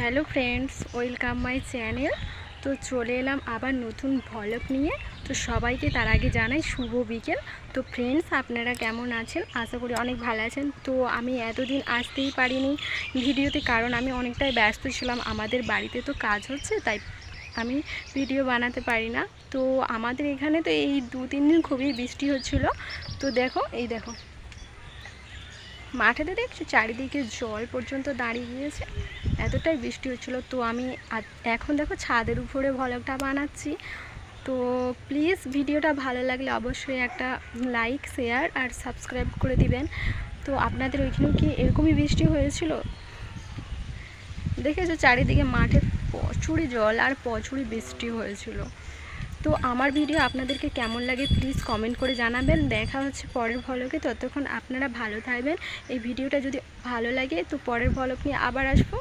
Hello friends, welcome my channel. তো চলে এলাম আবার নতুন ভ্লগ নিয়ে। তো সবাইকে তার আগে জানাই শুভ বিকেল। তো ফ্রেন্ডস, আপনারা কেমন আছেন? আশা করি অনেক ভালো আছেন। তো আমি এতদিন আসতেই পারিনি ভিডিওতে, কারণ আমি অনেকটাই ব্যস্ত ছিলাম। আমাদের বাড়িতে তো কাজ হচ্ছে, তাই আমি ভিডিও বানাতে পারি না। তো আমাদের এখানে তো এই 2-3 দিন খুবই বৃষ্টি হচ্ছিলো। তো এই দেখো মাঠেতে দেখছো চারিদিকে জল পর্যন্ত দাঁড়িয়ে গিয়েছে, এতটাই বৃষ্টি হচ্ছিলো। তো আমি এখন দেখো ছাদের উপরে ভ্লগটা বানাচ্ছি। তো প্লিজ ভিডিওটা ভালো লাগলে অবশ্যই একটা লাইক, শেয়ার আর সাবস্ক্রাইব করে দিবেন। তো আপনাদের ওইখানেও কি এরকমই বৃষ্টি হয়েছিল? দেখেছো চারিদিকে মাঠে প্রচুরই জল আর প্রচুরই বৃষ্টি হয়েছিল। তো আমার ভিডিও আপনাদেরকে কেমন লাগে প্লিজ কমেন্ট করে জানাবেন। দেখা হচ্ছে পরের ভ্লগে, ততক্ষণ আপনারা ভালো থাকবেন। এই ভিডিওটা যদি ভালো লাগে তো পরের ভ্লগ নিয়ে আবার আসবো।